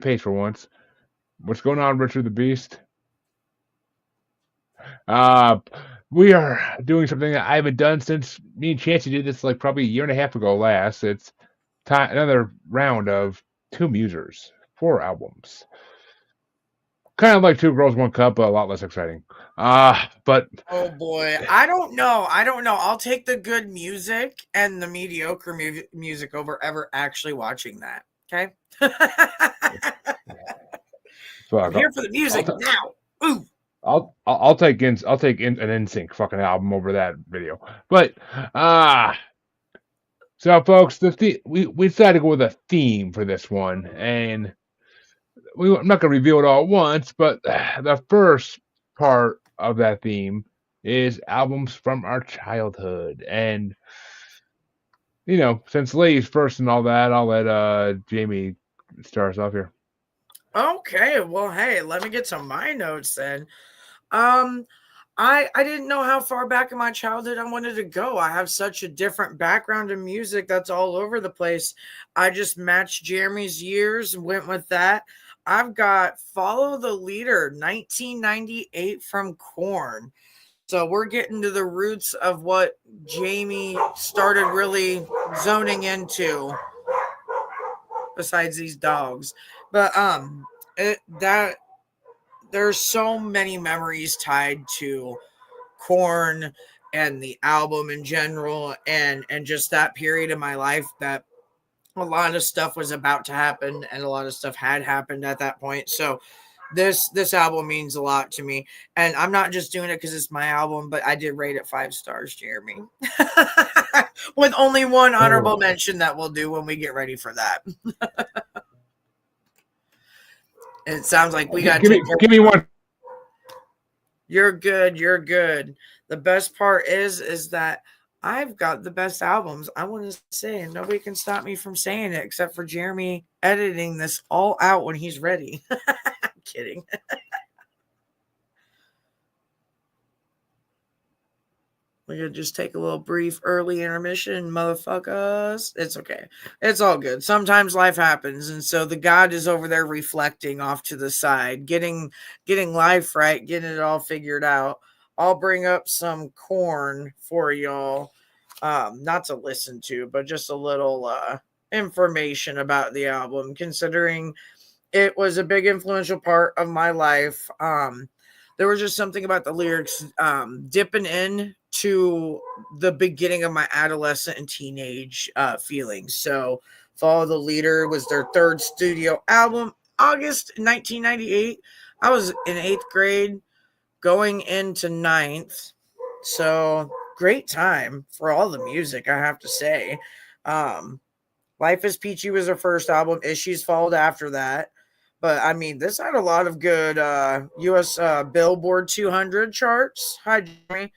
pace for once. What's going on, Richard the Beast? We are doing something that I haven't done since me and Chancey did this like probably a year and a half ago last. It's time another round of two Musers, four albums. Kind of like Two Girls, One Cup, but a lot less exciting. But Oh boy, I don't know. I'll take the good music and the mediocre music over ever actually watching that. Okay. I'm fuck, here for the I'll, music t- now. Ooh. I'll take an NSYNC fucking album over that video. But so folks, we decided to go with a theme for this one, and I'm not going to reveal it all at once, but the first part of that theme is albums from our childhood. And, since ladies first and all that, I'll let Jamie start us off here. Okay, well, hey, let me get to my notes then. Um, I didn't know how far back in my childhood I wanted to go. I have such a different background in music that's all over the place. I just matched Jeremy's years and went with that. I've got Follow the Leader, 1998 from Korn. So we're getting to the roots of what Jamie started really zoning into besides these dogs. But that there's so many memories tied to Korn and the album in general and just that period in my life that a lot of stuff was about to happen and a lot of stuff had happened at that point. So this album means a lot to me, and I'm not just doing it because it's my album, but I did rate it 5 stars, Jeremy. With only one honorable mention that we'll do when we get ready for that. It sounds like we got to give me one. You're good. You're good. The best part is that I've got the best albums. I want to say, and nobody can stop me from saying it except for Jeremy editing this all out when he's ready. I'm kidding. We're going to just take a little brief early intermission, motherfuckers. It's okay. It's all good. Sometimes life happens. And so the God is over there reflecting off to the side, getting life right, getting it all figured out. I'll bring up some Korn for y'all. Not to listen to, but just a little information about the album, considering it was a big influential part of my life. There was just something about the lyrics dipping in to the beginning of my adolescent and teenage feelings. So Follow the Leader was their third studio album, August 1998. I was in 8th grade going into 9th. So great time for all the music, I have to say. Life is Peachy was their first album. Issues followed after that. But I mean, this had a lot of good US Billboard 200 charts. Hi, Jeremy.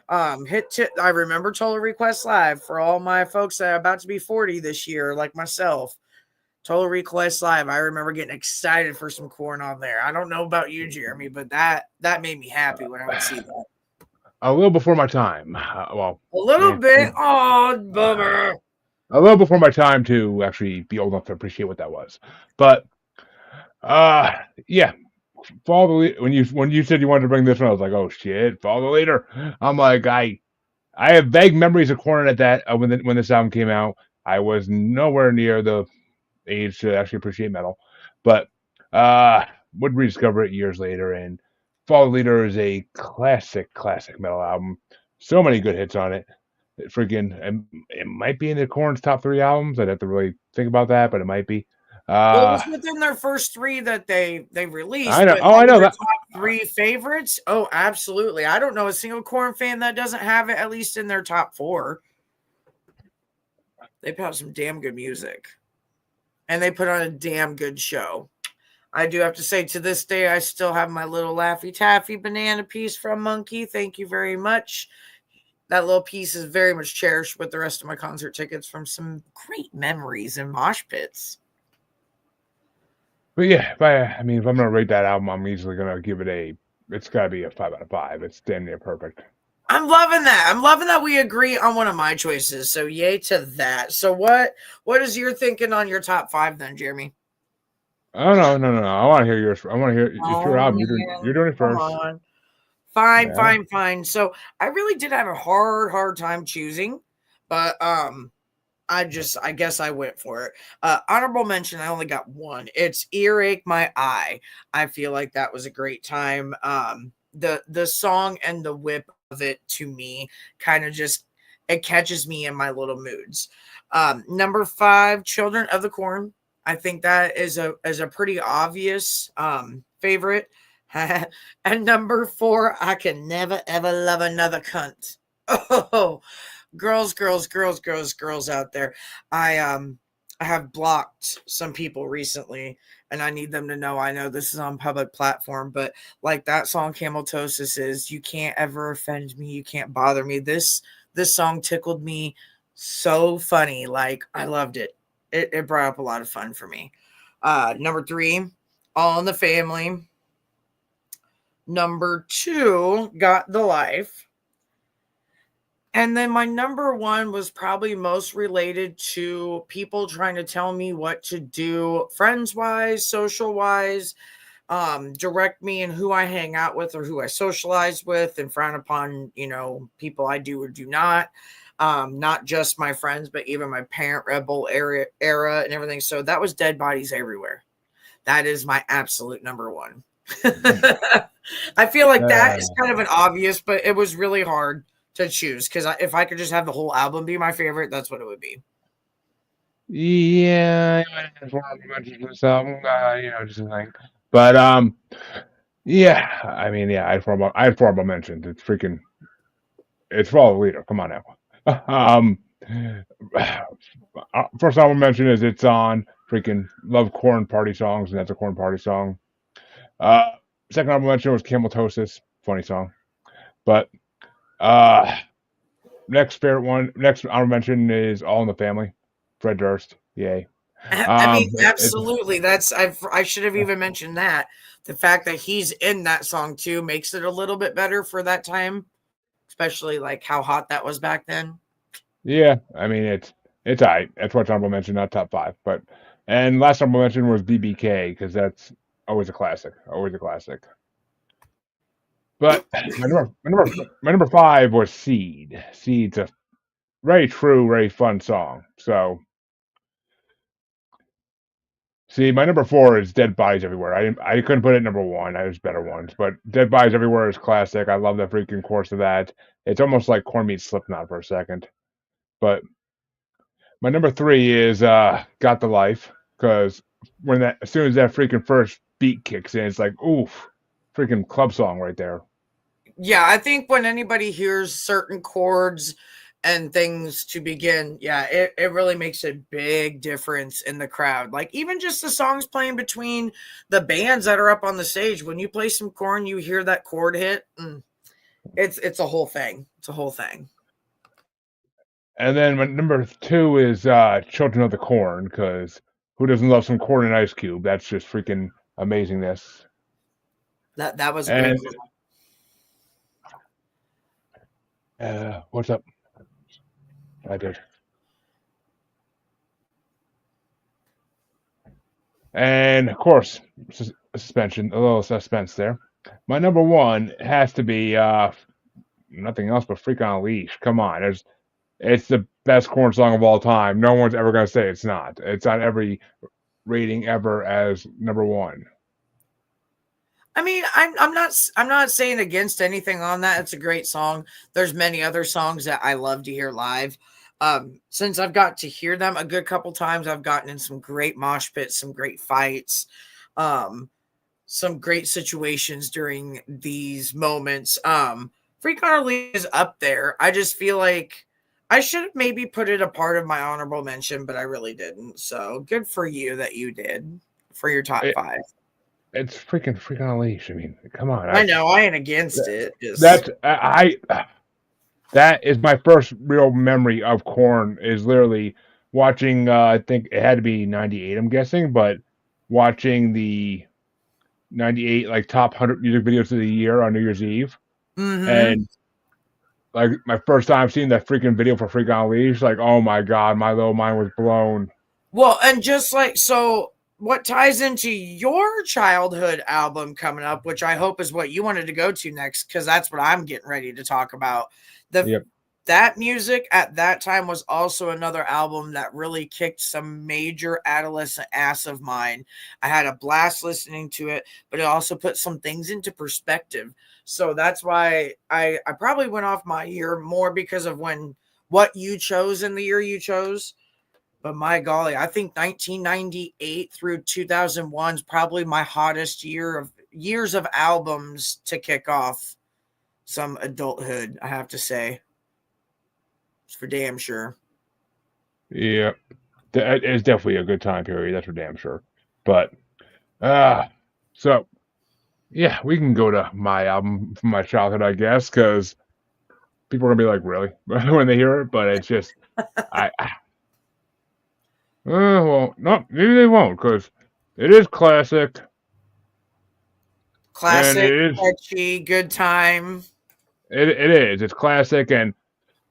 I remember Total Request Live for all my folks that are about to be 40 this year, like myself. Total Request Live. I remember getting excited for some Korn on there. I don't know about you, Jeremy, but that made me happy when I would see that. A little before my time. A little bit. Oh, bummer. A little before my time to actually be old enough to appreciate what that was. But yeah, Follow the when you said you wanted to bring this one, I was like, oh shit, Follow the Leader. I'm like, I have vague memories of Korn at that when this album came out. I was nowhere near the age to actually appreciate metal, but would rediscover it years later. And Follow the Leader is a classic metal album. So many good hits on it. It might be in the Korn's top 3 albums. I'd have to really think about that, but it might be. Well, it was within their first 3 that they released. I know. But I know that. Top 3 favorites? Oh, absolutely. I don't know a single Korn fan that doesn't have it at least in their top 4. They put out some damn good music, and they put on a damn good show. I do have to say, to this day, I still have my little Laffy Taffy banana piece from Monkey. Thank you very much. That little piece is very much cherished with the rest of my concert tickets from some great memories and mosh pits. But yeah, if I'm gonna rate that album, I'm easily gonna give it it's gotta be a 5 out of 5. It's damn near perfect. I'm loving that. I'm loving that we agree on one of my choices. So yay to that. So what is your thinking on your top 5 then, Jeremy? Oh no! I want to hear yours. I want to hear it's your Oh album. You're man, doing it come first. on. Fine, Yeah. fine, fine. So I really did have a hard time choosing, but I guess I went for it. Honorable mention, I only got one. It's Earache My Eye. I feel like that was a great time. The song and the whip of it to me kind of just it catches me in my little moods. Number five, Children of the Corn. I think that is a pretty obvious favorite. And number four, I can never ever love another cunt. Oh, girls out there. I have blocked some people recently, and I need them to know. I know this is on public platform, but like that song Cameltosis is, you can't ever offend me, you can't bother me. This song tickled me so funny. Like I loved it. It brought up a lot of fun for me. Number three, All in the Family. Number two, Got the Life. And then my number one was probably most related to people trying to tell me what to do, friends wise, social wise, direct me in who I hang out with or who I socialize with, and frown upon, people I do or do not. Not just my friends, but even my parent rebel era and everything. So that was Dead Bodies Everywhere. That is my absolute number one. I feel like that is Uh, kind of an obvious, but it was really hard to choose because if I could just have the whole album be my favorite, that's what it would be. yeah, I just want to mention this album. Just a thing. But yeah. I mean, yeah. I had formal mentions. It's for all the leader. Come on now. um, first album mention is it's on freaking love corn party songs, and that's a corn party song. Uh, second album mention was Cameltosis, funny song. But uh, next honorable mention is All in the Family, Fred Durst. Yay. I mean, It's absolutely. I should have even mentioned that. The fact that he's in that song too makes it a little bit better for that time, especially like how hot that was back then. yeah. I mean, it's alright. That's what's honorable mention, not top five. But and last honorable mention was BBK because that's always a classic. Always a classic. But my number five was Seed. Seed's a very true, very fun song. So see, my number four is Dead Bodies Everywhere. I couldn't put it number one. There's better ones, but Dead Bodies Everywhere is classic. I love the freaking chorus of that. It's almost like Corn Meat Slipknot for a second. But my number three is Got the Life because as soon as that freaking first beat kicks in, it's like oof, freaking club song right there. Yeah, I think when anybody hears certain chords and things to begin, yeah, it really makes a big difference in the crowd. Like even just the songs playing between the bands that are up on the stage. When you play some corn, you hear that chord hit. It's a whole thing. It's a whole thing. And then my number two is Children of the Corn because who doesn't love some corn and ice cube? That's just freaking amazingness. That was a great And song. what's up? I did. And of course, suspension, a little suspense there. My number one has to be nothing else but Freak on a Leash. Come on, it's the best corn song of all time. No one's ever gonna say it's not. It's on every rating ever as number one. I mean, I'm not saying against anything on that. It's a great song. There's many other songs that I love to hear live. Since I've got to hear them a good couple times, I've gotten in some great mosh pits, some great fights, um, some great situations during these moments. Freak League is up there. I just feel like I should have maybe put it a part of my honorable mention, but I really didn't. So good for you that you did for your top It, five. it's Freak on a Leash. I mean, come on. I know I ain't against it. Just That's that is my first real memory of corn is literally watching I think it had to be 98 I'm guessing, but watching the 98 like top 100 music videos of the year on New Year's Eve, mm-hmm. and like my first time seeing that freaking video for Freak on a Leash, like oh my god, my little mind was blown. Well, and just like so what ties into your childhood album coming up, which I hope is what you wanted to go to next, because that's what I'm getting ready to talk about. The Yep. That music at that time was also another album that really kicked some major adolescent ass of mine. I had a blast listening to it, but it also put some things into perspective. So that's why I probably went off my year more because of what you chose in the year you chose. But my golly, I think 1998 through 2001 is probably my hottest years of albums to kick off some adulthood, I have to say. It's for damn sure. Yep. It's definitely a good time period. That's for damn sure. But uh so yeah, we can go to my album from my childhood, I guess, because people are gonna be like, really, when they hear it. But it's just, well, no, maybe they won't, because it is classic, and Classic, catchy, good time. it is, it's classic, and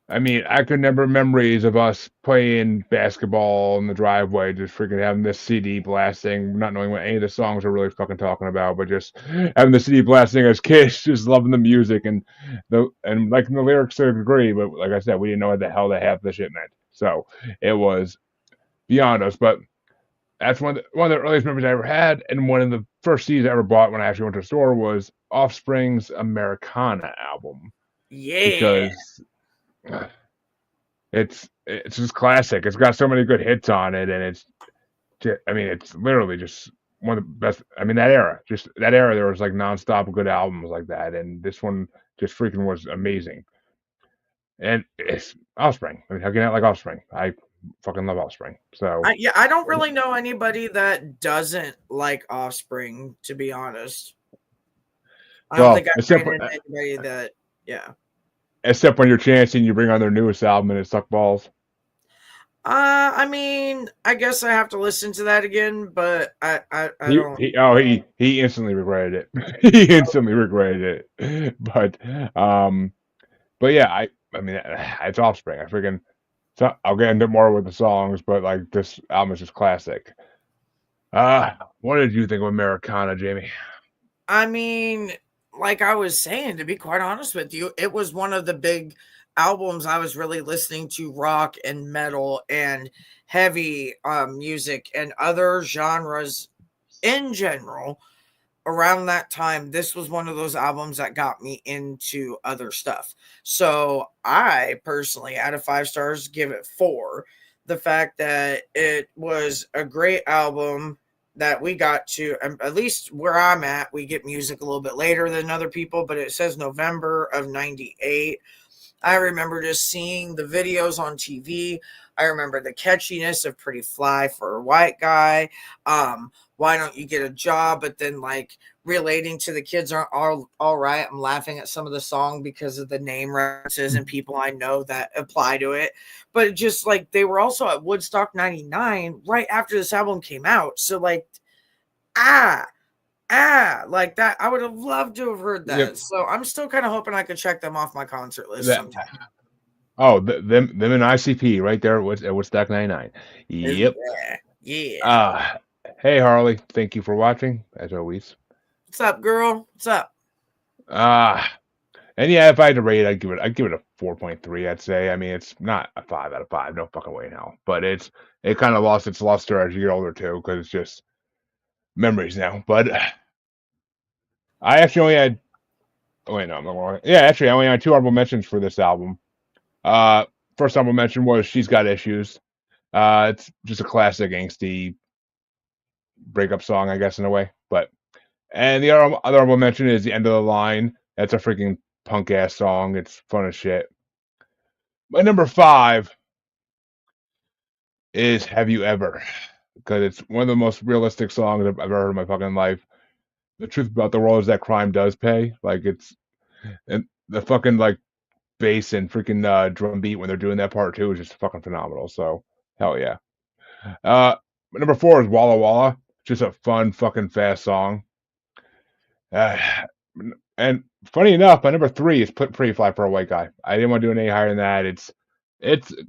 I mean, I can remember memories of us playing basketball in the driveway, just freaking having this CD blasting, not knowing what any of the songs are really fucking talking about, but just having the CD blasting as kids, just loving the music and liking the lyrics to a degree. But like I said, we didn't know what the hell the half the shit meant, so it was beyond us. But that's one of the earliest memories I ever had, and one of the first CDs I ever bought when I actually went to the store was Offspring's Americana album, Yeah. because it's just classic. It's got so many good hits on it, and I mean, it's literally just one of the best. I mean, just that era, there was like nonstop good albums like that, and this one just freaking was amazing. And it's Offspring. I mean, how can I not like Offspring? I fucking love Offspring. So, Yeah, I don't really know anybody that doesn't like Offspring, to be honest. I don't think well, I've ran into anybody that, yeah. except when you're chancing, you bring on their newest album and it suck balls. I mean, I guess I have to listen to that again, but I don't. He instantly regretted it. He instantly regretted it. But yeah, I mean, it's Offspring. I freaking, so I'll get into more with the songs, but like this album is just classic. What did you think of Americana, Jamie? I mean, like I was saying, to be quite honest with you, it was one of the big albums I was really listening to rock and metal and heavy music and other genres in general. Around that time, this was one of those albums that got me into other stuff. So I personally, out of 5 stars, give it 4. The fact that it was a great album that we got to, at least where I'm at, we get music a little bit later than other people, but it says November of 98. I remember just seeing the videos on TV. I remember the catchiness of Pretty Fly for a White Guy. Why don't you get a job? But then, like, relating to the kids aren't all right. I'm laughing at some of the song because of the name references and people I know that apply to it. But just like they were also at Woodstock 99 right after this album came out. So, like, ah, like that. I would have loved to have heard Yep. that. So I'm still kind of hoping I could check them off my concert list That sometime. them in ICP right there at Woodstock 99. Yep. Yeah, yeah. Uh Hey Harley, thank you for watching as always. What's up, girl? What's up? Uh and yeah, if I had to rate it, I'd give it a 4.3, I'd say. I mean, it's not a 5 out of 5, no fucking way in hell. But it kind of lost its luster as you get older too, because it's just memories now. But I actually only had oh wait, no, I'm not wrong. Yeah, actually I only had 2 honorable mentions for this album. Uh First honorable mention was She's Got Issues. It's just a classic angsty breakup song, I guess, in a way. But and the other honorable mention is The End of the Line. That's a freaking punk ass song. It's fun as shit. My number 5 is Have You Ever? Because it's one of the most realistic songs I've ever heard in my fucking life. The truth about the world is that crime does pay. Like it's and the fucking like bass and freaking drum beat when they're doing that part too is just fucking phenomenal. So hell yeah. Uh Number 4 is Walla Walla. Just a fun fucking fast song. Uh, and funny enough, my number 3 is Put Pretty Fly for a White Guy. I didn't want to do any higher than that. It's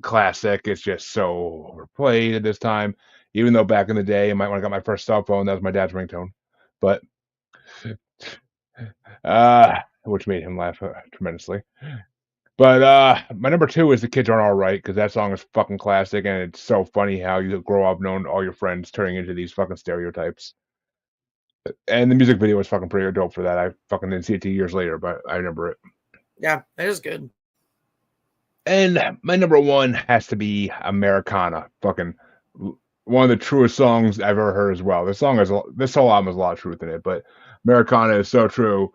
classic. It's just so overplayed at this time. Even though back in the day, when I got my first cell phone, that was my dad's ringtone. But which made him laugh tremendously. But my number two is "The Kids Aren't All Right" because that song is fucking classic, and it's so funny how you grow up knowing all your friends turning into these fucking stereotypes. And the music video was fucking pretty dope for that. I fucking didn't see it 2 years later, but I remember it. Yeah, it is good. And my number one has to be "Americana." Fucking one of the truest songs I've ever heard as well. This whole album has a lot of truth in it, but "Americana" is so true.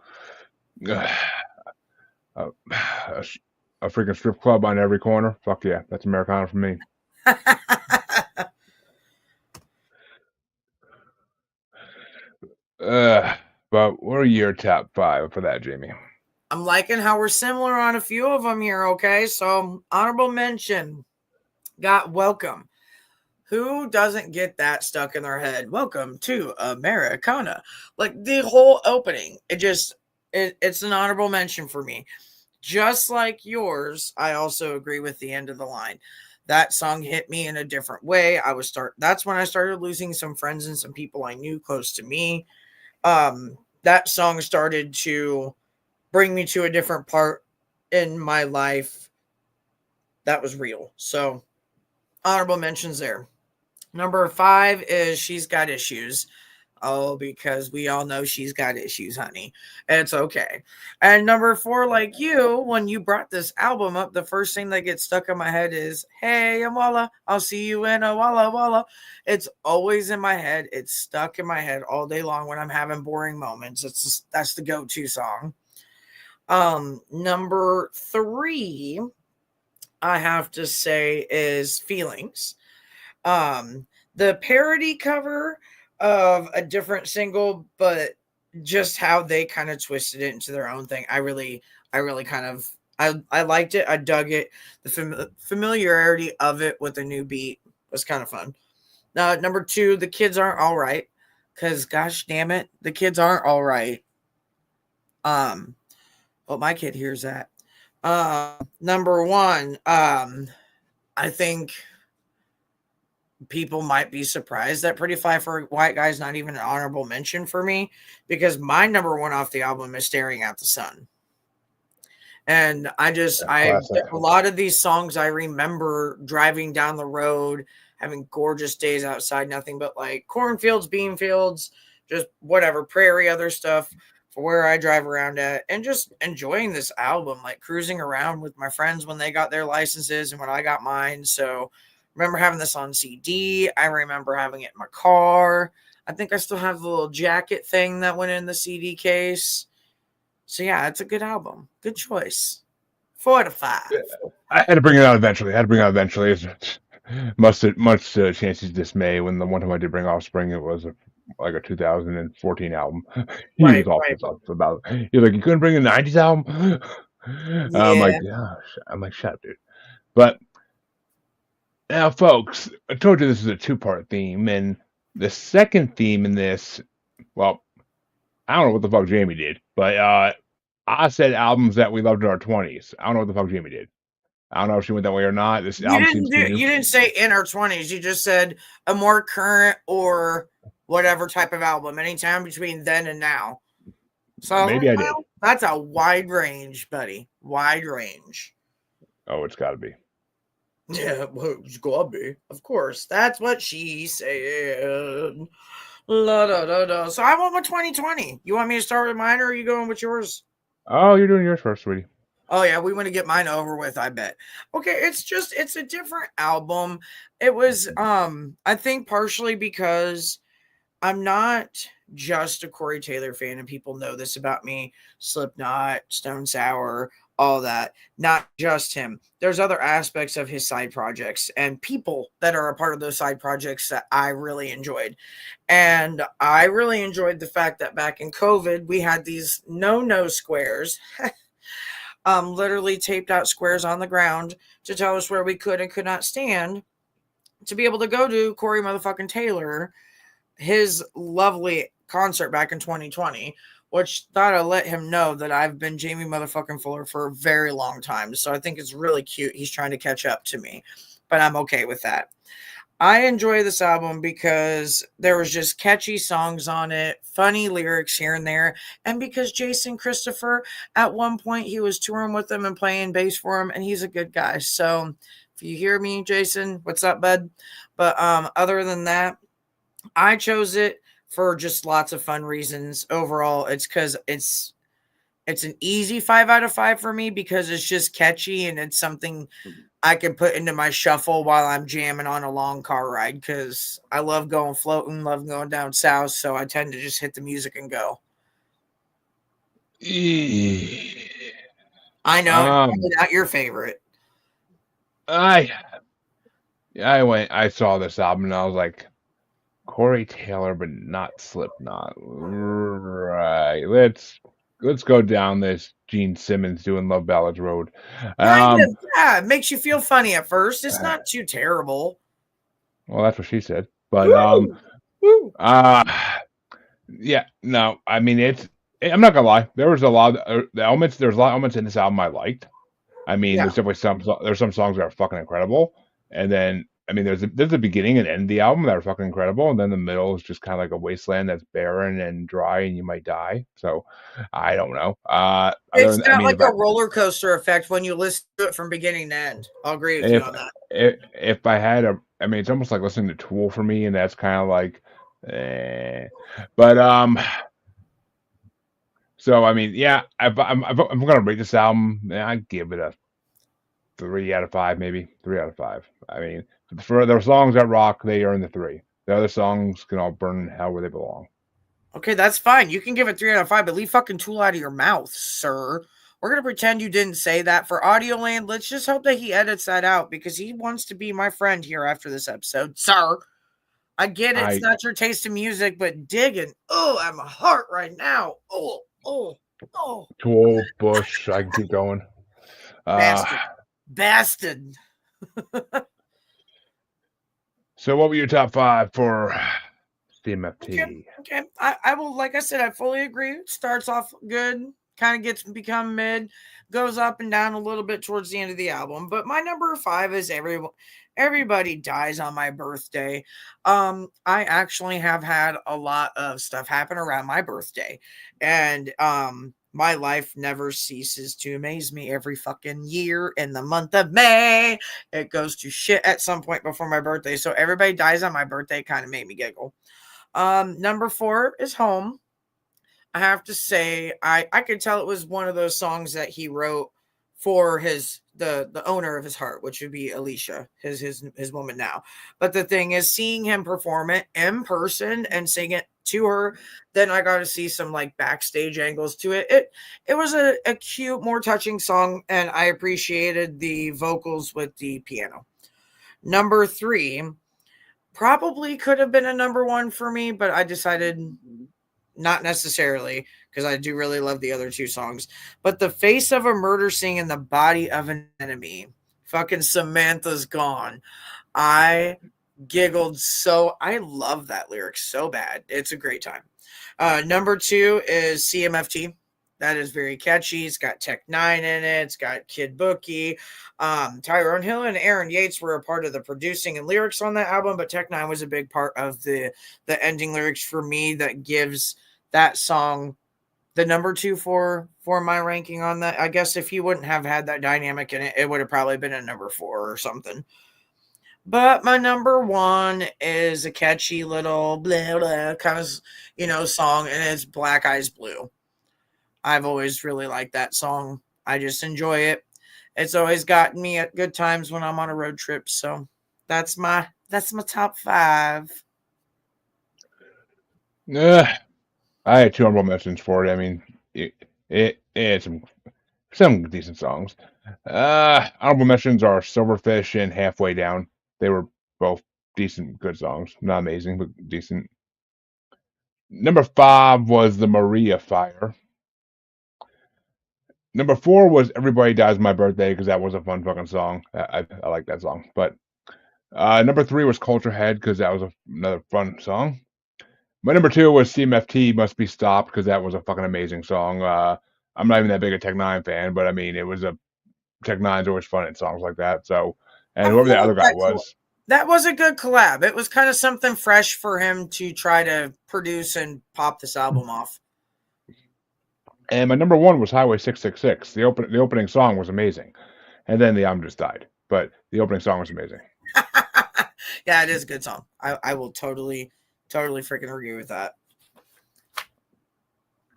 a, a freaking strip club on every corner. Fuck yeah, that's Americana for me. Uh, but what are your top five for that, Jamie? I'm liking how we're similar on a few of them here. Okay, so honorable mention got "Welcome." Who doesn't get that stuck in their head? Welcome to Americana. Like the whole opening, it's an honorable mention for me. Just like yours, I also agree with the end of the line. That song hit me in a different way. That's when I started losing some friends and some people I knew close to me. That song started to bring me to a different part in my life that was real. So honorable mentions there. Number 5 is "She's Got Issues." Oh, because we all know she's got issues, honey. It's okay. And number 4, like you, when you brought this album up, the first thing that gets stuck in my head is, "Hey, Walla, I'll see you in a Walla Walla." It's always in my head. It's stuck in my head all day long when I'm having boring moments. That's the go-to song. Number 3, I have to say, is "Feelings." The parody cover of a different single, but just how they kind of twisted it into their own thing. I really kind of, I liked it. I dug it. The familiarity of it with the new beat was kind of fun. Number 2, "The Kids Aren't All Right." Cause gosh damn it, the kids aren't all right. Well, my kid hears that. Number 1, I think people might be surprised that "Pretty Fly for a White Guy" is not even an honorable mention for me, because my number 1 off the album is "Staring at the Sun." And Classic. a lot of these songs I remember driving down the road, having gorgeous days outside, nothing but like cornfields, bean fields, just whatever, prairie, other stuff for where I drive around at, and just enjoying this album, like cruising around with my friends when they got their licenses and when I got mine. So remember having this on CD. I remember having it in my car. I think I still have the little jacket thing that went in the CD case. So yeah, it's a good album. Good choice. 4 to 5. I had to bring it out eventually. It's much to Chance's dismay, when the one time I did bring Offspring, it was like a 2014 album. He Right, was all right. pissed off about it. He's like, "You couldn't bring a '90s album?" I'm like, Yeah. "Gosh," I'm like, "Shut up, dude." But now, folks, I told you this is a two-part theme, and the second theme in this, well, I don't know what the fuck Jamie did, but I said albums that we loved in our 20s. I don't know what the fuck Jamie did. I don't know if she went that way or not. This album seems too new. You didn't say in our 20s. You just said a more current or whatever type of album, anytime between then and now. So, Maybe I did. well, that's a wide range, buddy. Wide range. Oh, it's got to be. Yeah, well, it's gotta be. Of course. That's what she said. La, da, da, da. So I went with 2020. You want me to start with mine, or are you going with yours? Oh, you're doing yours first, sweetie. Oh yeah, we want to get mine over with, I bet. Okay, it's a different album. It was I think partially because I'm not just a Corey Taylor fan, and people know this about me. Slipknot, Stone Sour, all that. Not just him. There's other aspects of his side projects and people that are a part of those side projects that I really enjoyed. And I really enjoyed the fact that back in COVID, we had these no squares. Literally taped out squares on the ground to tell us where we could and could not stand, to be able to go to Corey motherfucking Taylor, his lovely concert back in 2020, which thought I'd let him know that I've been Jamie motherfucking Fuller for a very long time. So I think it's really cute. He's trying to catch up to me, but I'm okay with that. I enjoy this album because there was just catchy songs on it, funny lyrics here and there, and because Jason Christopher, at one point, he was touring with them and playing bass for him, and he's a good guy. So if you hear me, Jason, what's up, bud? But other than that, I chose it for just lots of fun reasons. Overall, it's because it's an easy 5 out of 5 for me because it's just catchy and it's something I can put into my shuffle while I'm jamming on a long car ride because I love going floating, love going down south. So I tend to just hit the music and go. I know it's probably Um, not your favorite. I I saw this album and I was like, Corey Taylor, but not Slipknot. Right. Let's go down this Gene Simmons doing Love Ballads road. Kind Um, of, yeah. It makes you feel funny at first. It's not too terrible. well, that's what she said. But Woo! Woo! uh, yeah, no, I mean I'm not gonna lie. There was a lot of the elements. There's a lot of elements in this album I liked. I mean, Yeah. there's some songs that are fucking incredible, and then I mean there's the beginning and end of the album that are fucking incredible, and then the middle is just kind of like a wasteland that's barren and dry, and you might die. So I don't know. Other It's than I got mean, like a roller coaster effect when you listen to it from beginning to end. I'll agree with you if on that. if I had I mean, it's almost like listening to Tool for me, and that's kind of like, eh. But so I mean, yeah, I'm gonna rate this album. I give it a 3 out of 5, maybe 3 out of 5. I mean, for their songs that rock, they earn the three. The other songs can all burn in hell where they belong. Okay, that's fine. You can give it 3 out of 5, but leave fucking Tool out of your mouth, sir. We're gonna pretend you didn't say that for Audio Land. Let's just hope that he edits that out because he wants to be my friend here after this episode, sir. I get it, it's I not your taste in music, but digging. Oh, at my heart right now. Oh, oh, oh. Tool, Bush, I can keep going. Uh, Bastard. Bastard. so what were your top five for Okay. CMFT? Okay. I will, like I said, I fully agree. Starts off good, kind of gets become mid, goes up and down a little bit towards the end of the album. But my number 5 is everybody dies on my birthday. I actually have had a lot of stuff happen around my birthday. And my life never ceases to amaze me every fucking year in the month of May. It goes to shit at some point before my birthday. So everybody dies on my birthday kind of made me giggle. Number 4 is Home. I have to say, I could tell it was one of those songs that he wrote for the owner of his heart, which would be Alicia, his woman now. But the thing is, seeing him perform it in person and sing it to her, then I got to see some like backstage angles to it. It was a cute, more touching song, and I appreciated the vocals with the piano. Number 3 probably could have been a number 1 for me, but I decided not necessarily because I do really love the other 2 songs. But The Face of a Murder Scene and The Body of an Enemy. Fucking Samantha's Gone. I giggled so I love that lyric so bad. It's a great time. Number 2 is CMFT. That is very catchy. It's got Tech Nine in it. It's got Kid Bookie. Tyrone Hill and Aaron Yates were a part of the producing and lyrics on that album, but Tech Nine was a big part of the ending lyrics for me that gives that song the number 2 for my ranking on that. I guess if you wouldn't have had that dynamic in it, it would have probably been a number 4 or something. But my number 1 is a catchy little blah, blah kind of song, and it's Black Eyes Blue. I've always really liked that song. I just enjoy it. It's always gotten me at good times when I'm on a road trip. So that's my top 5. I had two honorable mentions for it. I mean, it had some decent songs. Honorable mentions are Silverfish and Halfway Down. They were both decent, good songs. Not amazing, but decent. Number 5 was the Maria Fire. Number 4 was Everybody Dies My Birthday because that was a fun fucking song. I like that song. But number 3 was Culture Head because that was another fun song. My number 2 was CMFT Must Be Stopped because that was a fucking amazing song. I'm not even that big a Tech Nine fan, but I mean, it was a Tech Nine's always fun in songs like that. So, and I whoever feel the like other guy that was. That was a good collab. It was kind of something fresh for him to try to produce and pop this album off. And my number one was Highway 666. The opening song was amazing, and then the album just died. But the opening song was amazing. Yeah, it is a good song. I will totally freaking agree with that.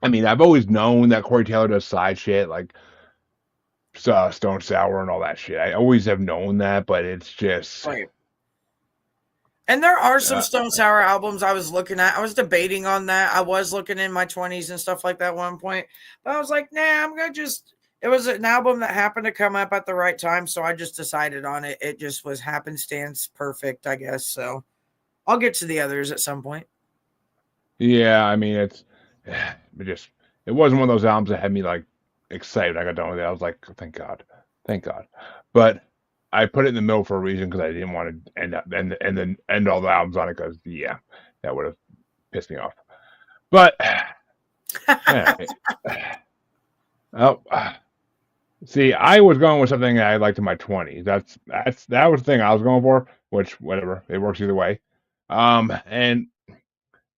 I mean, I've always known that Corey Taylor does side shit like Stone Sour and all that shit. I always have known that, but it's just Right. And there are some uh, Stone Sour albums I was looking at. I was debating on that. I was looking in my 20s and stuff like that at one point. But I was like, nah, I'm going to just. It was an album that happened to come up at the right time. So I just decided on it. It just was happenstance perfect, I guess. So I'll get to the others at some point. yeah. I mean, it wasn't one of those albums that had me like excited. I got done with it. I was like, thank God. But I put it in the middle for a reason because I didn't want to end up and then end all the albums on it because yeah, that would have pissed me off. But yeah. Oh, see, I was going with something that I liked in my 20s. That was the thing I was going for, which whatever, it works either way. And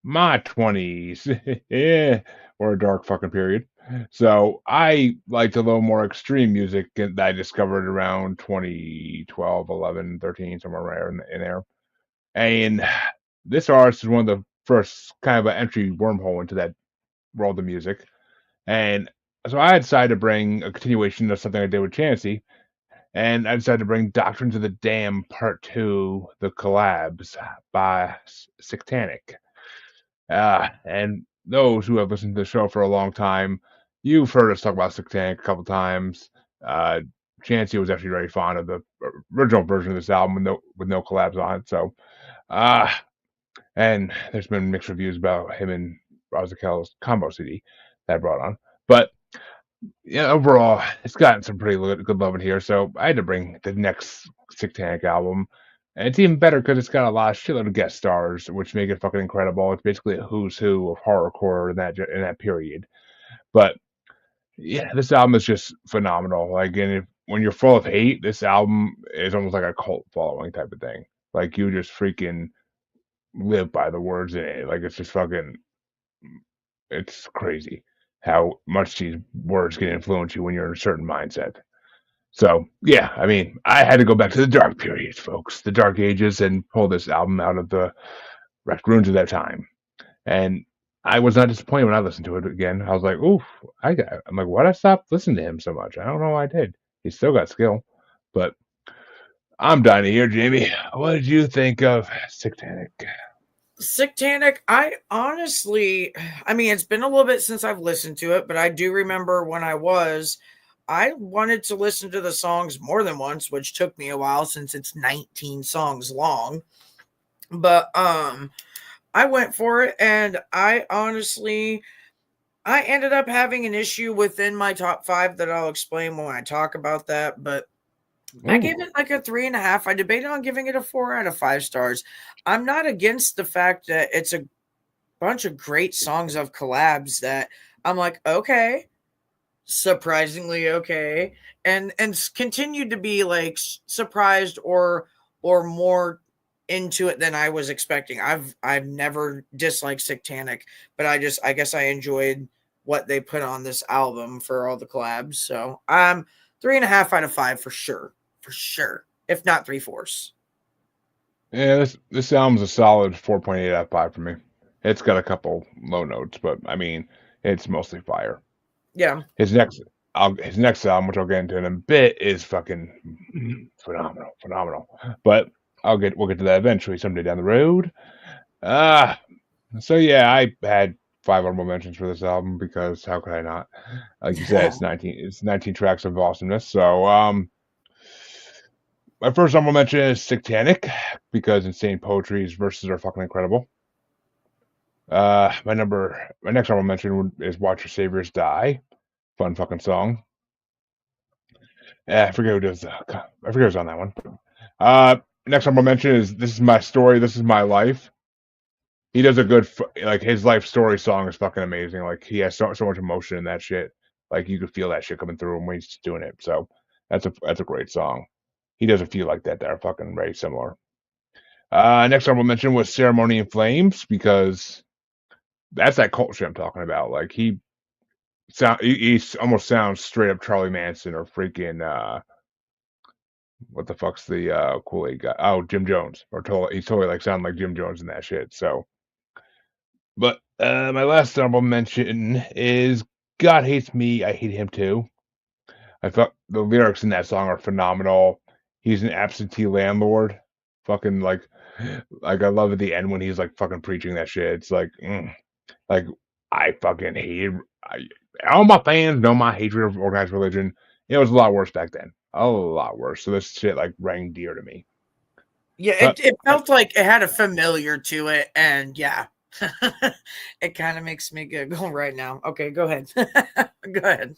my 20s yeah, were a dark fucking period. So I liked a little more extreme music that I discovered around 2012, 11, 13, somewhere around in there. And this artist is one of the first kind of an entry wormhole into that world of music. And so I decided to bring a continuation of something I did with Chansey, and I decided to bring Doctrines of the Dam Part 2, The Collabs by Sectanic. And those who have listened to the show for a long time, you've heard us talk about Sectanic a couple times. Uh, Chansey was actually very fond of the original version of this album with no collabs on it. So, uh, and there's been mixed reviews about him and Razakel's combo CD that I brought on. But yeah, overall, it's gotten some pretty good love in here. So I had to bring the next Satanic album. And it's even better because it's got a lot of shitload of guest stars, which make it fucking incredible. It's basically a who's who of horrorcore in that period. But yeah, this album is just phenomenal. Like, and when you're full of hate, this album is almost like a cult following type of thing. Like, you just freaking live by the words in it. Like, it's just fucking, it's crazy how much these words can influence you when you're in a certain mindset. So yeah, I mean, I had to go back to the dark periods, folks, the dark ages, and pull this album out of the wrecked ruins of that time. And I was not disappointed when I listened to it again. I was like, oof, I'm like, why'd I stop listening to him so much? I don't know why I did. He's still got skill. But I'm dying to hear, Jamie. What did you think of Satanic? Sectanic, I honestly, I mean, it's been a little bit since I've listened to it, but I do remember when I wanted to listen to the songs more than once, which took me a while since it's 19 songs long. But I went for it, and I ended up having an issue within my top 5 that I'll explain when I talk about that, but I gave Ooh. it like a 3.5. I debated on giving it a 4 out of 5 stars. I'm not against the fact that it's a bunch of great songs of collabs that I'm like, okay, surprisingly okay, and continued to be like surprised or more into it than I was expecting. I've never disliked Satanic, but I guess I enjoyed what they put on this album for all the collabs. So 3.5 out of 5 for sure, if not 3/4. Yeah, this album's a solid 4.8 out of 5 for me. It's got a couple low notes, but I mean, it's mostly fire. Yeah. His next album, which I'll get into in a bit, is fucking phenomenal. But we'll get to that eventually someday down the road. Uh so yeah, I had 5 honorable mentions for this album because how could I not? Like you said, it's 19 tracks of awesomeness. So my first honorable mention is Satanic because insane poetry's verses are fucking incredible. My next honorable mention is Watch Your Saviors Die. Fun fucking song. Yeah, I forget who does. I forget who's on that one. Uh, Next honorable mention is "This Is My Story, This Is My Life." He does a good like his life story song is fucking amazing. Like he has so much emotion in that shit. Like you could feel that shit coming through him when he's doing it. So that's a great song. He does a few like that that are fucking very similar. Next honorable mention was Ceremony in Flames because that's that cult shit I'm talking about. Like he almost sounds straight up Charlie Manson or freaking what the fuck's the Kool-Aid guy? Oh, Jim Jones. He's totally like sounding like Jim Jones in that shit. So, but my last honorable mention is God Hates Me, I Hate Him Too. I thought the lyrics in that song are phenomenal. He's an absentee landlord. Fucking like I love at the end when he's like fucking preaching that shit. It's like I fucking hate. I, all my fans know my hatred of organized religion. It was a lot worse back then. A lot worse. So this shit like rang dear to me. Yeah, But it felt like it had a familiar to it, and yeah, it kind of makes me giggle right now. Okay, go ahead. Go ahead.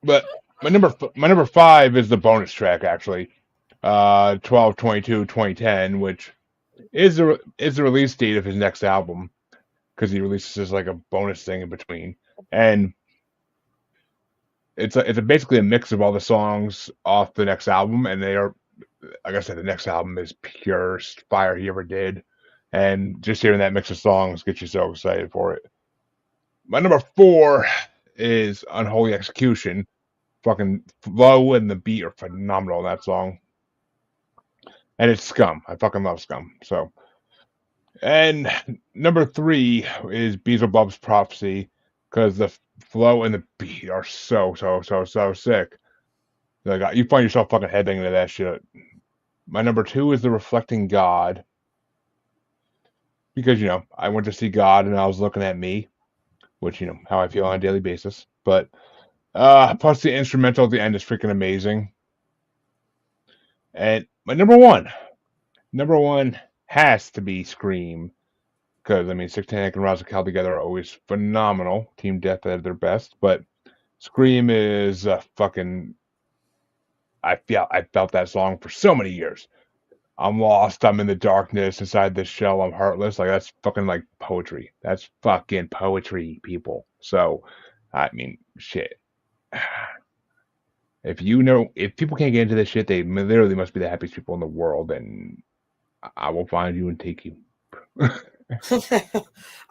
but my number 5 is the bonus track actually. 12/22/2010, which is the release date of his next album because he releases like a bonus thing in between, and it's basically a mix of all the songs off the next album, and they are, like I said, the next album is pure fire he ever did, and just hearing that mix of songs gets you so excited for it. My number 4 is Unholy Execution. Fucking flow and the beat are phenomenal in that song, and it's Scum. I fucking love Scum. So, and number 3 is Beelzebub's Prophecy because the flow and the beat are so sick. Like you find yourself fucking headbanging to that shit. My number 2 is The Reflecting God because I went to see God and I was looking at me, which how I feel on a daily basis. But plus the instrumental at the end is freaking amazing. And my number one has to be Scream because I mean Satanic and Razakal together are always phenomenal. Team Death at their best, but Scream is fucking. I felt that song for so many years. I'm lost. I'm in the darkness inside this shell. I'm heartless. Like that's fucking like poetry. That's fucking poetry, people. So, I mean, shit. If people can't get into this shit, they literally must be the happiest people in the world, and I will find you and take you.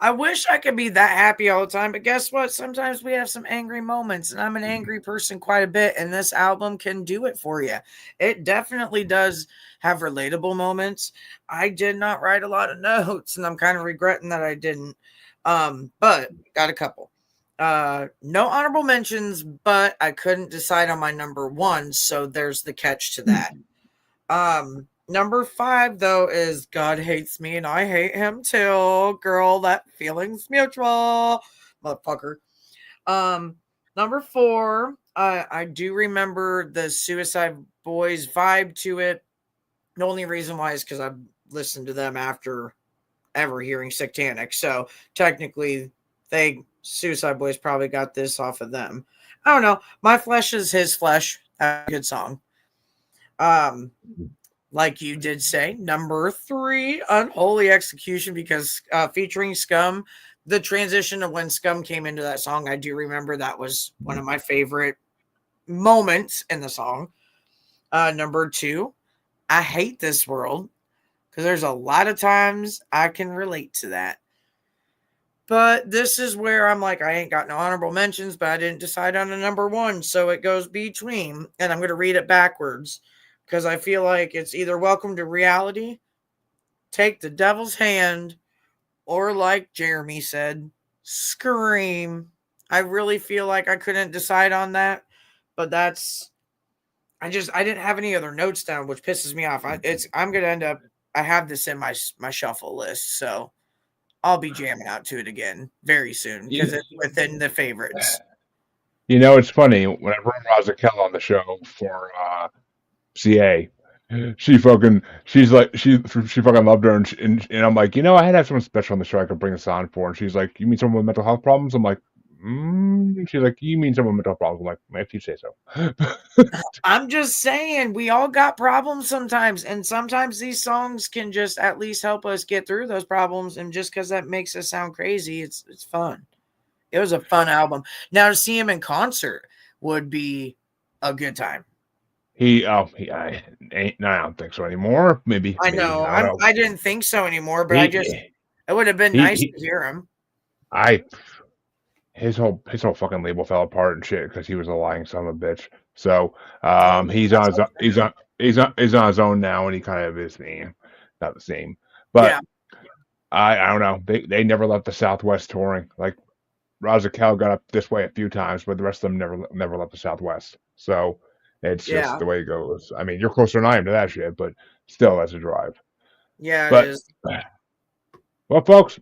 I wish I could be that happy all the time, but guess what? Sometimes we have some angry moments, and I'm an angry person quite a bit, and this album can do it for you. It definitely does have relatable moments. I did not write a lot of notes, and I'm kind of regretting that I didn't. But got a couple. No honorable mentions, but I couldn't decide on my number one, so there's the catch to that. Number 5 though is God Hates Me and I Hate Him Too. Girl, that feeling's mutual. Motherfucker. Number 4, I do remember the Suicide Boys vibe to it. The only reason why is because I listened to them after ever hearing Satanic. So technically Suicide Boys probably got this off of them. I don't know. My Flesh is His Flesh. That's a good song. Like you did say, number 3, Unholy Execution, because featuring Scum, the transition of when Scum came into that song, I do remember that was one of my favorite moments in the song. Number 2, I Hate This World, because there's a lot of times I can relate to that. But this is where I'm like, I ain't got no honorable mentions, but I didn't decide on a number 1, so it goes between, and I'm going to read it backwards because I feel like it's either Welcome to Reality, Take the Devil's Hand, or like Jeremy said, Scream. I really feel like I couldn't decide on that, but I didn't have any other notes down, which pisses me off. I'm gonna end up. I have this in my shuffle list, so I'll be jamming out to it again very soon because You, it's within the favorites. it's funny when I brought Razakel on the show for CA. She's fucking loved her, and I'm like, I had to have someone special on the show I could bring this on for, and she's like, you mean someone with mental health problems? I'm like, She's like, you mean someone with mental health problems? I'm like, if you say so. I'm just saying, we all got problems sometimes, and sometimes these songs can just at least help us get through those problems. And just because that makes us sound crazy, it's fun. It was a fun album. Now to see him in concert would be a good time. I don't think so anymore. Maybe, I maybe know. I don't know. I didn't think so anymore, but He it would have been he nice he. to hear him. I his whole fucking label fell apart and shit because he was a lying son of a bitch. So Oh, he's that's on his unfortunate. he's on his own now, and he kind of is not the same. But Yeah, I don't know. They never left the Southwest touring. Like Razakel got up this way a few times, but the rest of them never left the Southwest. So it's just yeah, the way it goes. I mean, you're closer than I am to that shit, but still, that's a drive. yeah. It But is. well, folks,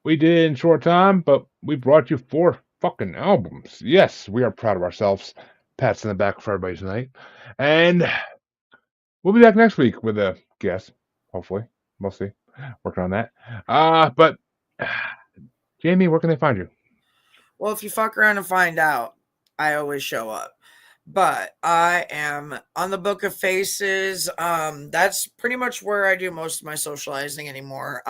we did it in short time, but we brought you 4 fucking albums. Yes, we are proud of ourselves. Pats in the back for everybody tonight. And we'll be back next week with a guest, hopefully. We'll see. Working on that. But Jamie, where can they find you? Well, if you fuck around and find out, I always show up. But I am on the Book of Faces. That's pretty much where I do most of my socializing anymore.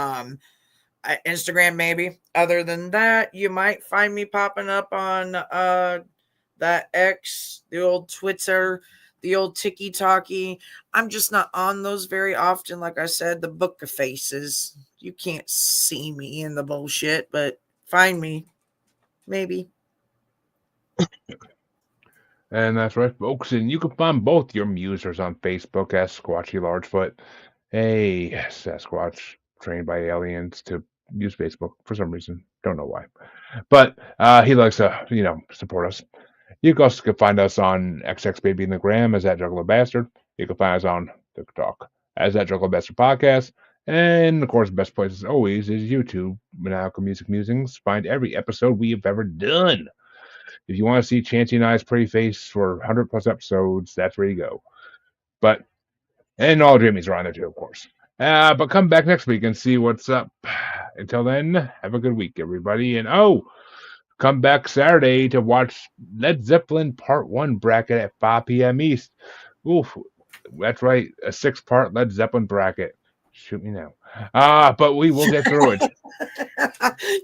Instagram maybe. Other than that, you might find me popping up on that X, the old Twitter, the old Tiki Talkie. I'm just not on those very often. Like I said, the Book of Faces. You can't see me in the bullshit, but find me maybe. And that's right, folks. And you can find both your musers on Facebook as Squatchy Largefoot, a Sasquatch trained by aliens to use Facebook for some reason. Don't know why. But he likes to, support us. You also can find us on XXBaby in the Gram as that Juggler Bastard. You can find us on TikTok as that Juggler Bastard Podcast. And of course, the best place as always is YouTube, Maniacal Music Musings. Find every episode we have ever done. If you want to see Chancey and I's pretty face for 100 plus episodes, that's where you go. But, and all Jimmy's are on there too, of course. But come back next week and see what's up. Until then, have a good week, everybody. And come back Saturday to watch Led Zeppelin Part 1 bracket at 5 p.m. East. Oof, that's right, a 6-part Led Zeppelin bracket. Shoot me now. But we will get through it.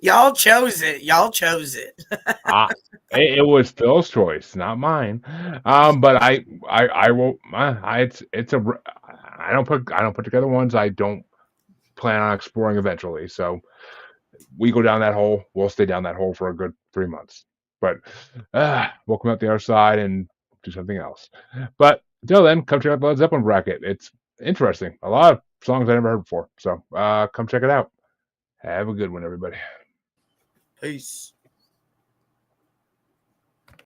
Y'all chose it. Y'all chose it. Uh, it was Phil's choice, not mine. But I will. It's a. I don't put together ones I don't plan on exploring eventually. So we go down that hole. We'll stay down that hole for a good 3 months. But we'll come out the other side and do something else. But until then, come check out the Led Zeppelin bracket. It's interesting. A lot of songs I never heard before. So come check it out. Have a good one, everybody. Peace.